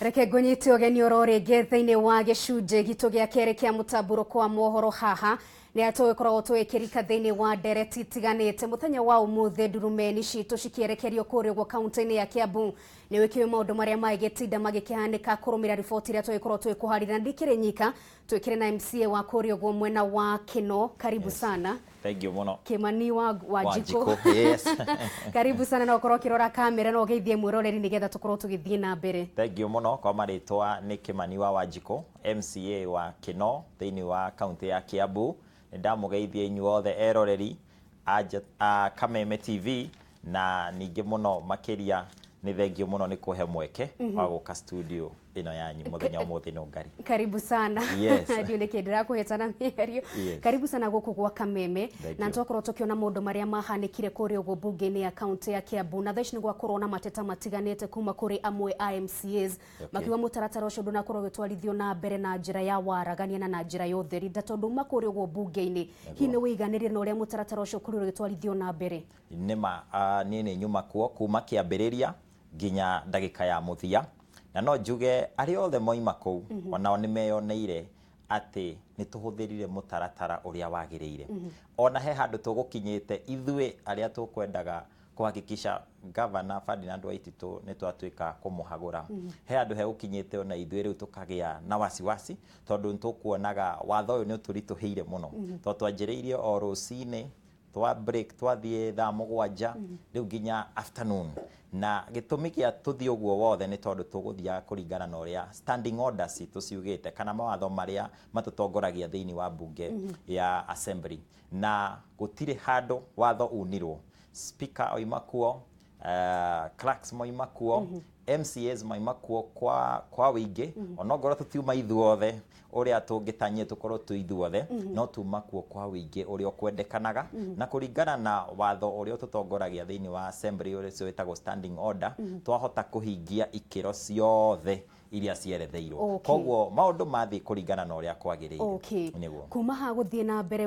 Reke ngũnyite ũgeni ũrorĩngĩ thĩinĩ wa gĩcunjĩ gitũ gĩa kerĩ kĩa mũtambũro kwa mohoro haha nĩ atũgĩkoragwo twĩkĩrika thĩinĩ wa ndereti itiganĩte mũthenya wa ũmũthĩ ndurumeni citũ cikĩerekerio Kuhagurwo kaunti-inĩ ya Kiambu nĩ wĩkĩwe maũndũ marĩa magĩtinda magĩkĩhanĩka kũrũmĩrĩra riboti iria twĩkorwo twĩkũharĩrĩria na ndikĩrĩ nyika twĩkĩre na MCA wa Kuhagurwo mwena wa Kino. Karibu sana. Thank you muno. Kimani wa Waititu. Yes. Karibu sana na ukorwo kirora kamera na ugeithie mwiroreri nigetha tukorwo tugithie na mbere. Thank you muno kwa maritwa ni Kimani wa Waititu, MCA wa Kino thĩinĩ wa kaunti ya Kiambu. Ndamugeithie inyuothe eroreri a Kameme TV na ningĩ muno makiria ni thengio muno ni kuhe mweke wa guka studio ino yanyu muthenya ũmũthĩ no ngari. Karibu sana. Yes. Ndio nikendera kuhetana mĩario. Yes. Karibu sana guku gwa Kameme na ntokorwo tukiona maũndũ marĩa mahanĩkire Kuhagurwo bunge-inĩ ya kaunti ya Kiambu na thaici nĩgwa korwo na mateta matiganĩte kuma kũrĩ amwe MCAs makiuga mũtaratara ũcio ndũnakorwo gĩtwarithio na mbere na njĩra ya waragania na njĩra ya ũtheri tondũ Kuhagurwo bunge-inĩ hihi nĩ wĩiganĩrĩra na ũrĩa mũtaratara ũcio ũkorirwo gĩtwarithio na mbere. Nĩma niĩ nĩ nyuma kuo kuma kĩambĩrĩria nginya ndagĩka ya mũthia na no njuge arĩa othe moima kũu onao nĩ meyoneire atĩ nĩ tũhũthĩrire mũtaratara ũrĩa wagĩrĩire. Ona he handũ tũgũkinyĩte ithuĩ arĩa tũkwendaga kuhakikisha Governor Ferdinand Waititu nĩ twatuĩka kũmũhagũra. He handũ he gũkinyĩte ona ithuĩ rĩu tũkagĩa na wasiwasi tondũ nĩtũkuonaga watho ũyũ nĩ ũtũritũhĩire mũno tondũ twanjĩrĩirie o rũcinĩ twa break twathiĩ thaa mũgwanja rĩu nginya afternoon na gĩtũmi gĩa tũthiĩ ũguo wothe nĩ tondũ tũgũthiaga kũringana na ũrĩa standing orders tũciugĩte kana mawatho marĩa matũtongoragia thĩinĩ wa bunge ya assembly na gũtirĩ handũ watho unirwo. Speaker oima kuo, clerks moima kuo, MCAs moima kuo kwa wĩingĩ onongorwo tũtiuma ithuothe ũrĩa tũngĩtanyie tũkorwo twĩ ithuothe no tuma kuo kwa wĩingĩ ũrĩa ũkwendekanaga na kũringana na watho ũrĩa tũtongoragia thĩinĩ wa assembly ũrĩa wĩtagwo standing order twahota kũhingia ikĩro ciothe iria cieretheirwo. Koguo maũndũ mathiĩ kũringana na ũrĩa kwagĩrĩire. Nĩguo kuma ha gũthiĩ na mbere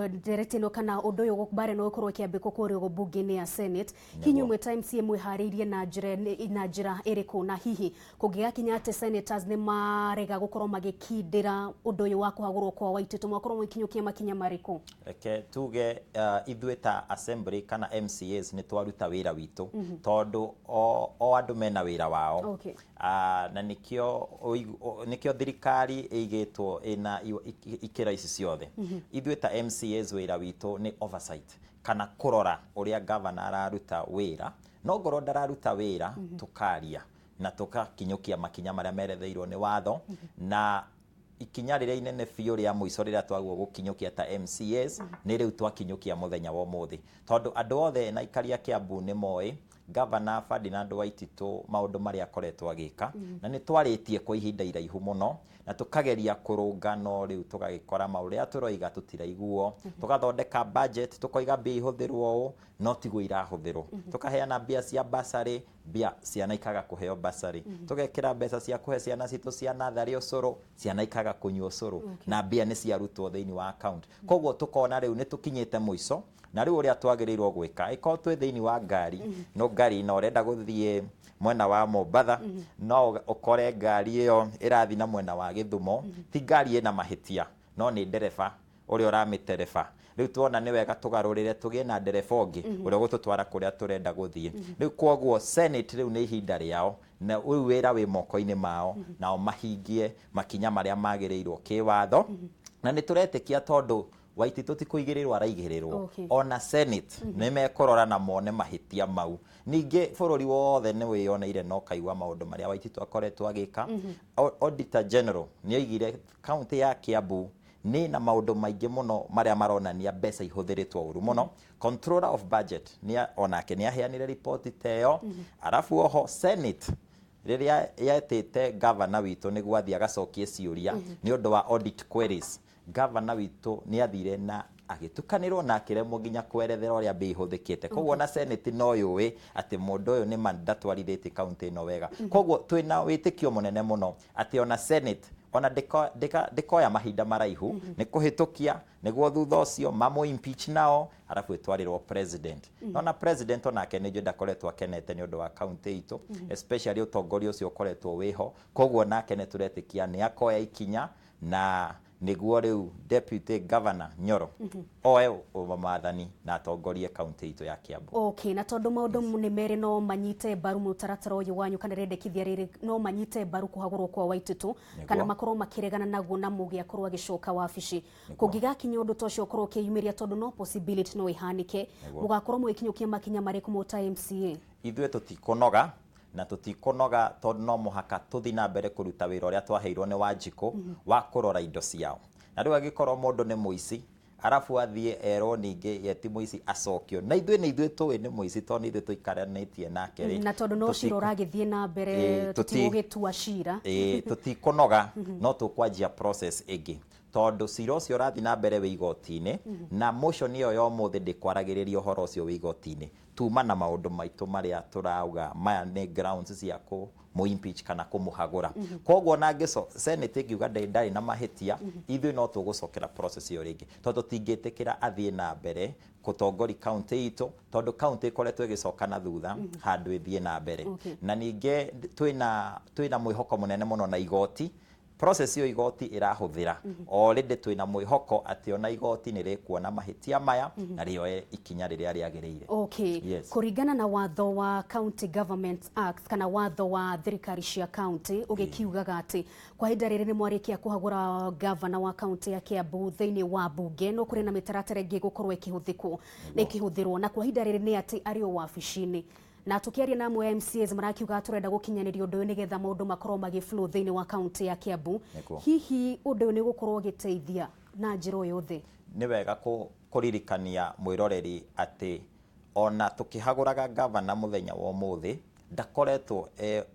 ndereti ĩno kana ũndũ ũyũ mbare no ũkorwo ũkĩambĩkwo Kuhagurwo bunge-inĩ ya Senate hihi mwĩ ta MCA mwĩharĩirie na njĩra ĩrĩkũ na hihi kũngĩgakinya atĩ senators nĩ marega gũkorwo magĩkindĩra ũndũ ũyũ wa Kuhagurwo Kwa Waititu mwakorwo mũkinyũkia makinya marĩkũ? Reke tuge ithuĩ ta assembly kana MCAs nĩ twaruta wĩra witũ tondũ o andũ mena wĩra wao. Na nikio thirikari ĩigĩtwo ĩna ikĩra ici ciothe. Ithuĩ ta MCAs wĩra witũ nĩ oversight kana kũrora ũrĩa governor araruta wĩra no ngorwo ndararuta wĩra tukaria na tukakinyũkia makinya marĩa meretheirwo nĩ watho na ikinya rĩrĩa inene biũ rĩa mũico rĩrĩa twagwo gũkinyũkia ta MCAs nĩ rĩu twakinyũkia mũthenya wa ũmũthĩ tondũ andũ othe na ikaria Kiambu nĩ moĩ Governor Ferdinand Waititu maũndũ marĩa akoretwo agĩka na nĩ twarĩtie kwa ihinda iraihu mũno na tukageria kũrũnga no rĩu tũgagĩkora maũrĩa tũroiga tũtiraiguo tũgathondeka budget tũkoiga mbia ihũthĩrwo ũũ no tiguo irahũthĩrwo tũkaheana mbia cia basarĩ mbia ciana ikaga kũheo basarĩ tũgekĩra mbeca cia kũhe ciana citũ cia natharĩ ũcũrũ ciana ikaga kũnyua ũcũrũ na mbia nĩ ciarutwo thĩinĩ wa account. Koguo tũkona rĩu nĩ tũkinyĩte mũico na rĩu ũrĩa twagĩrĩirwo gwĩka ĩkorwo twĩ thĩinĩ wa ngari no ngari no ũrenda gũthiĩ mwena wa Mombatha no ũkore ngari ĩyo ĩrathiĩ na mwena wa Gĩthumo ti ngari ĩna mahĩtia no nĩ ndereba ũrĩa ũramĩtereba. Rĩu tuona nĩ wega tũgarũrĩre tũgĩe na ndereba ũngĩ ũrĩa gũtũtwara kũrĩa tũrenda gũthiĩ. Rĩu koguo Senate rĩu nĩ ihinda rĩao na ũyũ wĩra wĩ moko-inĩ mao nao mahingie makinya marĩa magĩrĩirwo kĩwatho na nĩ tũretĩkia tondũ Waititu tikũigĩrĩrwo araigĩrĩrwo ona Senate nĩ mekũrora na mone mahĩtia mau. Ningĩ bũrũri wothe nĩ wĩyoneire no kaigua maũndũ marĩa Waititu akoretwo agĩka. Auditor General nĩ oigire kaunti ya Kiambu nĩ na maũndũ maingĩ mũno marĩa maronania mbeca ihũthĩrĩtwo ũru mũno. Controller of Budget onake nĩ aheanire report teyo arabu oho Senate rĩrĩa yetĩte Governor witũ nĩguo athiĩ agacokie ciũria nĩ ũndũ wa audit queries. Governor witũ nĩ athire na agĩtukanĩrwo na akĩremwo nginya kwerethera ũrĩa mbia ihũthĩkĩte. Koguo na Senate no yũĩ atĩ mũndũ ũyũ nĩ ma ndatwarithĩtie kaunti ĩno wega. Koguo twĩna wĩtĩkio mũnene mũno atĩ ona Senate ona ndikoya mahinda maraihu nĩ kũhĩtũkia nĩguo thutha ũcio mamũ impeach nao arabu ĩtwarĩrwo president. Ona president onake nĩ njũĩ ndakoretwo akenete nĩ ũndũ wa county itũ, especially ũtongoria ũcio ũkoretwo wĩho, koguo nake nĩ tũretĩkia nĩ akoya ikinya na nĩguo rĩu deputy governor Nyoro oe maathani na atongorie county itũ ya Kiambu. Okay, na tondũ maũndũ nĩ merĩ no manyite mbaru mũtaratara ũyũ wanyu kana rendekithia rĩrĩ no manyite mbaru Kuhagurwo Kwa Waititu kana makorwo makĩregana naguo na mũgĩ akorwo agĩcoka wabici, kũngĩgakinya ũndũ ta ũcio ũkorwo ũkĩyumĩria tondũ no possibility no ihanike, mũgakorwo mũgĩkinyũkia makinya marĩkũ mũta MCA? Ithuĩ tũtikũnoga na tũtikũnoga tondũ no mũhaka tũthiĩ na mbere kũruta wĩra ũrĩa twaheirwo nĩ Wanjikũ wa kũrora indo ciao. Na rĩu angĩkorwo mũndũ nĩ mũici arabu athiĩ erwo ningĩ ye ti mũici acokio, na ithuĩ tũĩ nĩ mũici tondũ ithuĩ tũikaranĩtie nake rĩ, na tondũ no cira ũragĩthiĩ na mbere tũtigũgĩtua cira, tũtikũnoga no tũkwanjia process ĩngĩ tondũ cira ũcio ũrathiĩ na mbere wĩ igoti-inĩ na motion ĩyo ya ũmũthĩ ndĩkwaragĩrĩria ũhoro ũcio wĩ igoti-inĩ, tuma na maũndũ maitũ marĩa tũrauga maya nĩ grounds cia kũmũ impeach kana kũmũhagũra. Koguo na Senate ĩngiuga ndarĩ na mahĩtia, ithuĩ no tũgũcokera process ĩyo rĩngĩ tondũ tũtingĩtĩkĩra athiĩ na mbere gũtongoria county itũ tondũ county ĩkoretwo ĩgĩcoka na thutha handũ ĩthiĩ na mbere. Na ningĩ twĩna mwĩhoko mũnene mũno na igoti, process yo igoti irahũthĩra already twĩna mwĩhoko atĩ ona igoti nĩ rĩkuona mahĩtia maya na rĩoe ikinya rĩrĩa rĩagĩrĩire. Okay, kũringana na watho wa County Government Act kana watho wa thirikari cia county ũgĩkiugaga atĩ kwa ihinda rĩrĩ nĩ mwarĩkia kũhagũra governor wa county ya Kiambu thĩinĩ wa bunge, no kũrĩ na mĩtaratara ĩngĩ gũkorwo ĩkĩhũthĩrwo na kwa ihinda rĩrĩ nĩ atĩ arĩ o wabici-inĩ. Na tukiaria na amwe MCAs marakiuga turenda gukinyanĩria ũndũ ũyũ nĩgetha maũndũ makorwo magĩflow thĩinĩ wa county ya Kiambu, hihi ũndũ ũyũ nĩ gũkorwo ũgĩteithia na njĩra o yothe? Nĩ wega kũririkania mwĩroreri atĩ ona tũkĩhagũraga governor mũthenya wa ũmũthĩ ndakoretwo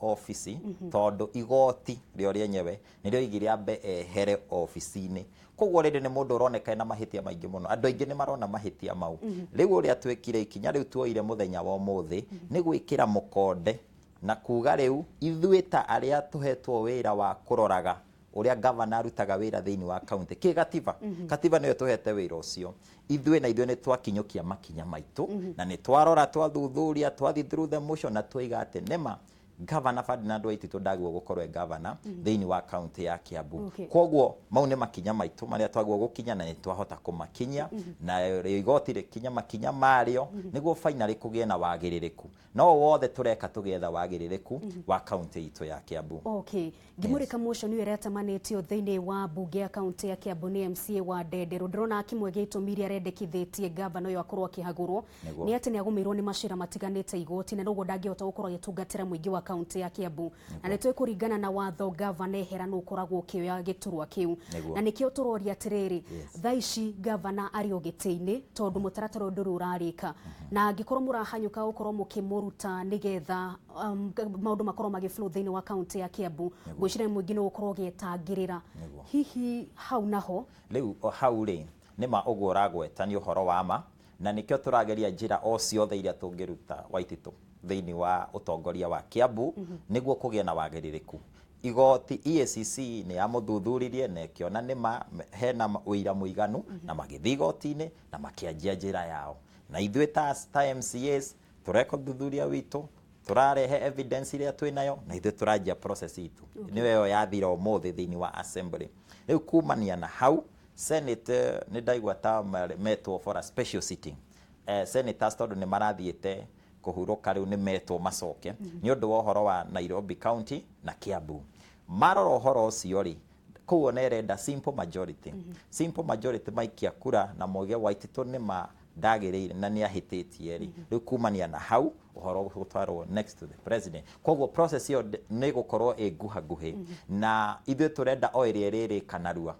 ofici tondũ igoti rĩo rĩenyewe nĩrĩo igire ambe ehere ofici-inĩ. Koguo rĩrĩ nĩ mũndũ ũroneka na mahĩtia maingĩ mũno, andũ aingĩ nĩ marona mahĩtia mau. Rĩu ũrĩa twĩkire ikinya rĩu tuoire mũthenya wa ũmũthĩ nĩ gwĩkĩra mũkonde na kuga rĩu ithuĩ ta arĩa tũhetwo wĩra wa kũroraga ũrĩa governor arutaga wĩra thĩinĩ wa county kĩgatiba, katiba nĩyo tũhete wĩra ũcio, ithuĩ nĩ twakinyũkia makinya maitũ na nĩ twarora twathuthuria twathi through the motion na twoiga atĩ nĩma Governor Ferdinand Waititu ndagwo gũkorwo governor thĩinĩ wa county ya Kiambu. Koguo mau nĩ makinya maitũ marĩa twagwo gũkinya na nĩ twahota kũmakinyia na igoti rĩkinya makinya marĩo nĩguo finally kũgĩe na wagĩrĩrĩku. No wothe tũreka tũgetha wagĩrĩrĩku wa county itũ ya Kiambu. Okay, ngĩmũrĩka motion ĩyo ĩretamanĩtio thĩinĩ wa bunge ya county ya Kiambu nĩ MCA wa Ndenderu, ndĩrona kimwe gĩa itũmi iria arendekithĩtie governor ũyũ akorwo akĩhagũrwo nĩ atĩ nĩ agũmĩirwo nĩ macira matiganĩte igoti na noguo ndangĩhota gũkorwo agĩtungatĩra mũingĩ wa county ya Kiambu, na nĩtũĩ kũringana na watho governor eherana ũkoragwo ũkĩoya gĩturwa kĩu, na nĩkĩo tũroria atĩrĩrĩ thaa ici governor arĩ o gĩtĩ-inĩ tondũ mũtaratara ũyũ ndũrĩ ũrarĩka, na angĩkorwo mũrahanyũka gũkorwo mũkĩmũruta nĩgetha maũndũ makorwo magĩflow thĩinĩ wa county ya Kiambu, gwĩciria mũingĩ nĩ gũkorwo ũgĩtangĩrĩra hihi hau naho. Rĩu hau rĩ nĩma ũguo ũragweta nĩ ũhoro wa ma na nĩkĩo tũrageria njĩra o ciothe iria tũngĩruta Waititu thĩinĩ wa ũtongoria wa Kiambu nĩguo kũgĩa na wagĩrĩrĩku. Igoti EACC nĩ yamũthuthuririe na ĩkĩona nĩma hena ũira mũiganu na magĩthiĩ igoti-inĩ na makĩanjia njĩra yao, na ithuĩ ta MCAs tũreka ũthuthuria witũ, tũrarehe evidence iria twĩnayo na ithuĩ tũranjia process itũ. Nĩyo ĩyo yathira ũmũthĩ thĩinĩ wa assembly. Rĩu kumania na hau Senate nĩ ndaigua ta metwo for a special sitting. Senators tondũ nĩ marathiĩte kũhurũka rĩu nĩ metwo macoke nĩ ũndũ wa ũhoro wa Nairobi County na Kiambu. Marora ũhoro ũcio rĩ, kũu nĩ renda simple majority. Simple majority maikia kura na moige Waititu nĩma ndagĩrĩire na nĩ ahĩtĩtie rĩ, rĩu kumania na hau ũhoro gũtwarwo next to the president. Koguo process ĩyo nĩ gũkorwo nguhĩ na ithuĩ tũrenda o ĩrĩa rĩrĩka narua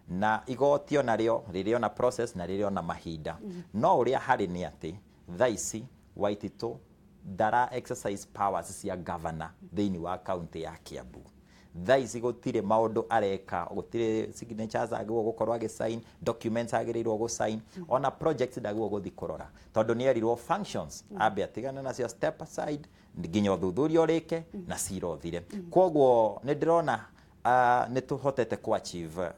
na igoti onarĩo rĩrĩ ona process na rĩrĩ ona mahinda. No ũrĩa harĩ nĩ atĩ thaa ici Waititu ndara exercise powers cia governor thĩinĩ wa county ya Kiambu. Thaa ici gũtirĩ maũndũ areka, gũtirĩ signatures agĩrĩirwo gũkorwo agĩsign, documents agĩrĩirwo gũsign, ona projects ndagĩrĩirwo gũthiĩ kũrora tondũ nĩ erirwo functions ambe atigane nacio step aside nginya ũthuthuria ũrĩke na cira ũthire. Koguo nĩ ndĩrona nĩ tũhotete ku achieve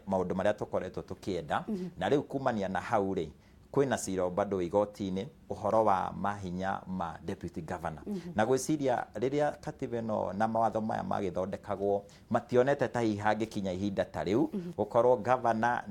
maũndũ marĩa tũkoretwo tũkĩenda na rĩu kumania na hau rĩ kwĩna cira bado igoti-inĩ ũhoro wa mahinya ma deputy governor na gwĩciria rĩrĩa katiba ĩno na mawatho maya magĩthondekagwo mationete ta hihi hangĩkinya ihinda ta rĩu gũkorwo governor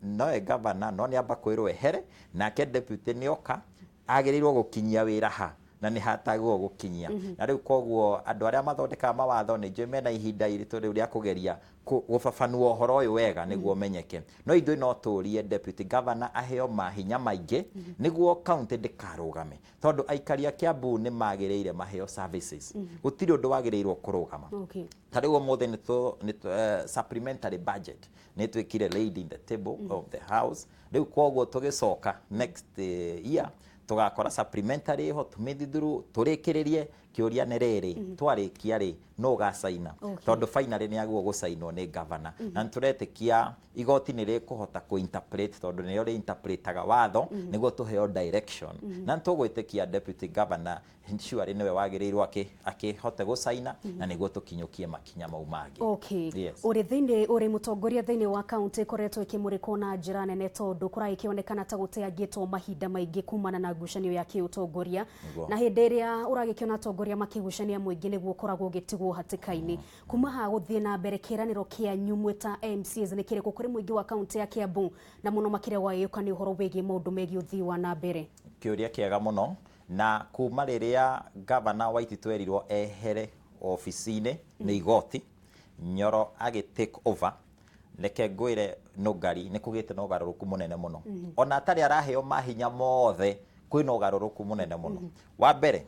noe governor no nĩ amba kwĩrwo ehere nake deputy nĩoka agĩrĩirwo gũkinyia wĩra ha na nĩ hatagwo gũkinyia na rĩu koguo andũ arĩa mathondekaga mawatho nĩ njũĩ mena ihinda iritũ rĩu rĩa kũgeria gũbabanua ũhoro ũyũ wega nĩguo ũmenyeke no ithuĩ no tũrie deputy governor aheo mahinya maingĩ nĩguo county ndĩkarũgame tondũ aikari a Kiambu nĩ magĩrĩire maheo services gũtirĩ ũndũ wagĩrĩirwo kũrũgama ta rĩu ũmũthĩ nĩ supplementary budget nĩ twĩkire laid in the table of the house rĩu koguo tũgĩcoka next year tugakora supplementary ho tumithithuru turikiririe kiuria nĩ rĩrĩ twarĩkia rĩ no gacaina tondũ finally nĩ agwo gũcainwo nĩ governor na nĩtũretĩkia igoti nĩ rĩkũhota ku-interpret tondũ nĩyo rĩ-interpretaga watho nĩguo tũheo direction na nĩtũgwĩtĩkia deputy governor sure nĩwe wagĩrĩirwo akĩhote gũcaina na nĩguo tũkinyũkie makinya mau mangĩ. Ũrĩ mũtongoria thĩinĩ wa county koretwo ikĩmũrĩkwo na njĩra nene tondũ kũragĩkĩonekana ta gũteangĩtwo mahinda maingĩ kumana na ngucanio ya kĩũtongoria na hĩndĩ ĩrĩa ũragĩkĩona atongoria makĩgucania mũingĩ nĩguo ũkoragwo ũgĩtigwo hatĩka-inĩ kuma ha gũthiĩ na mbere kĩranĩro kĩanyu mwĩ ta MCs nĩ kĩrĩkũ kũrĩ mũingĩ wa county ya Kiambu na mũno makĩria wagĩũka nĩ ũhoro wĩgiĩ maũndũ megiĩ ũthii wa na mbere? Kĩũria kĩega mũno na kuma rĩrĩa governor Waititu erirwo ehere ofici-inĩ nĩ igoti Nyoro agĩ take over reke ngwĩre Nũngari nĩ kũgĩte na ũgarũrũku mũnene mũno ona atarĩ araheo mahinya mothe kwĩna ũgarũrũku mũnene mũno wa mbere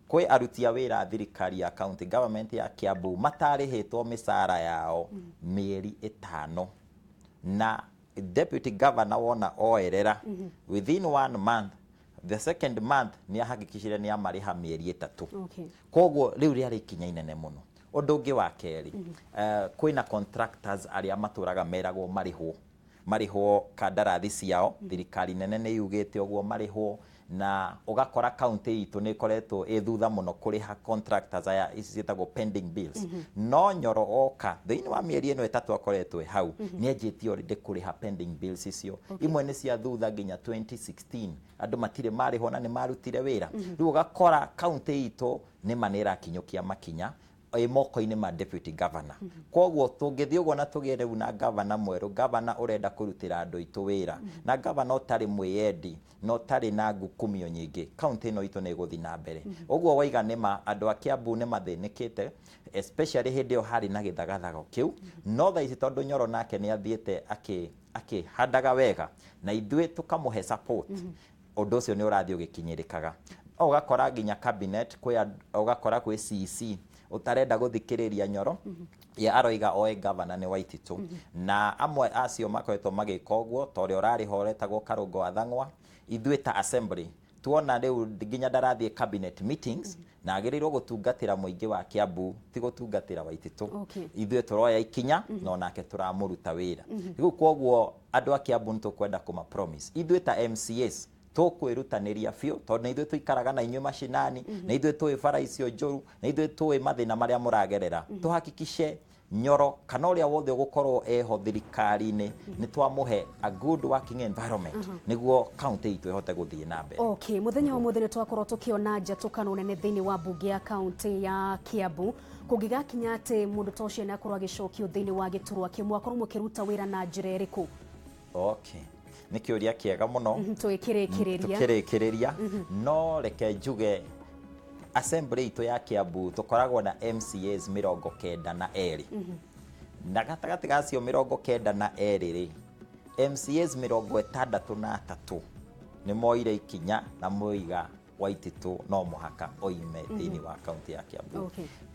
kwĩ aruti a wĩra thirikari ya county government ya Kiambu matarĩhĩtwo mĩcara yao mĩeri 5 na deputy governor wona oerera within 1 month the second month nĩ ahakikishire nĩ amarĩha mĩeri 3 koguo rĩu rĩarĩ ikinya inene mũno ũndũ ũngĩ wa kerĩ kwĩna contractors arĩa matũraga meragwo marĩhwo kandarathi ciao thirikari nene nĩ yugĩte ũguo marĩhwo na ũgakora county itũ nĩ koretwo thutha mũno kũrĩha contractors aya ciĩtagwo pending bills no Nyoro oka thĩinĩ wa mĩeri ĩno 3 akoretwo hau nĩ enjĩtie already kũrĩha pending bills icio imwe nĩ cia thutha nginya 2016 andũ matirĩ marĩhwo na nĩ marutire wĩra rĩu ũgakora county itũ nĩ manera kinyũkia makinya moko-inĩ ma deputy governor koguo tũngĩthiĩ ũguo na tũgĩe rĩu na governor mwerũ governor ũrenda kũrutĩra andũ aitũ wĩra na governor ũtarĩ mwĩyendi no ũtarĩ na ngukumio nyingĩ county ĩno itũ nĩ ĩgũthiĩ na mbere ũguo waiga nĩma andũ a Kiambu nĩ mathĩnĩkĩte especially hĩndĩ ĩyo harĩ na gĩthagathago kĩu no thaa ici tondũ Nyoro nake nĩ athiĩte akĩhandaga wega na ithuĩ tũkamũhe support ũndũ ũcio nĩ ũrathiĩ ũgĩkinyĩrĩkaga ũgakora nginya cabinet ũgakora kwĩ CC utarenda guthikiriria Nyoro ya aroiga oe governor ni Waititu na amwe acio makoretwo magĩka ũguo tondũ ũrarĩ horetagwo Karũngo wa Thang'wa ithuĩ ta assembly tuona rĩu nginya ndarathiĩ cabinet meetings na agĩrĩirwo gũtungatĩra mũingĩ wa Kiambu ti gũtungatĩra Waititu ithuĩ tũroya ikinya no nake tũramũruta wĩra rĩu koguo andũ a Kiambu nĩ tũkwenda kũma promise ithuĩ ta MCAs tũkwĩrutanĩria biũ tondũ na ithuĩ tũikaraga na inyuĩ mashinani na ithuĩ tũĩ bara icio njũru na ithuĩ tũĩ mathĩna marĩa mũragerera tũhakikishe Nyoro kana ũrĩa wothe ũgũkorwo eho thirikari-inĩ nĩ twamũhe a good working environment nĩguo county itũ ĩhote gũthiĩ na mbere. Mũthenya wa mũthenya twakorwo tũkĩona njatũkano nene thĩinĩ wa mbunge ya county ya Kiambu kũngĩgakinya atĩ mũndũ ta ũcio nĩ akorwo agĩcokio thĩinĩ wa gĩturwa kĩmwe mwakorwo mũkĩruta wĩra na njĩra ĩrĩkũ? Nĩ kĩũria kĩega mũno tũkĩrĩkĩrĩria no reke njuge assembly itũ ya Kiambu tũkoragwo na MCAs 92 na gatagatĩ gacio 92 rĩ MCAs 63 nĩ moire ikinya na moiga Waititu no mũhaka oime thĩinĩ wa county ya Kiambu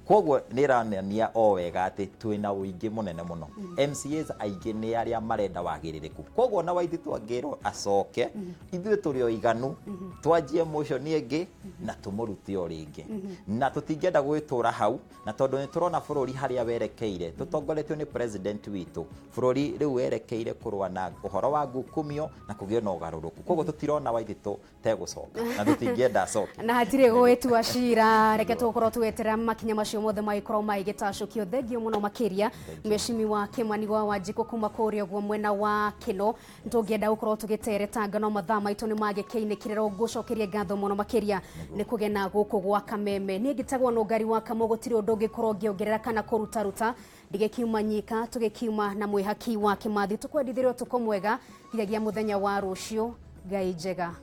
koguo nĩ ranania o wega atĩ twĩna ũingĩ mũnene mũno MCAs aingĩ nĩ arĩa marenda wagĩrĩrĩku koguo na Waititu angĩrwo acoke ithuĩ tũrĩ o iganu twanjie motion ĩngĩ na tũmũrute o rĩngĩ na tũtingĩenda gwĩtũra hau na tondũ nĩ tũrona bũrũri harĩa werekeire tũtongoretio nĩ president witũ bũrũri rĩu werekeire kũrũa na ũhoro wa ngukumio na kũgĩa na ũgarũrũku koguo tũtirona Waititu tegũcoka na tũtingĩenda acoke na hatirĩ gwĩtua cira reke tũkorwo tweterera makinya macio macio mothe magikorwo magitacukio thengio muno makiria mheshimiwa Kimani wa Wanjiko kuma kuria gwo mwena wa Kino ntungienda gukorwo tugiteretanga no mathaa maitu ni magikeinikirira ngucokerie ngatho muno makiria ni kugena guku gwa Kameme ni ngitagwo no ngari wa Kamo gutiri undu ngikorwo ngiongerera kana kurutaruta ndigekiuma nyika tugekiuma na mwihaki wa Kimathi tukwendithirio tuko mwega nginya muthenya wa rucio ngai njega.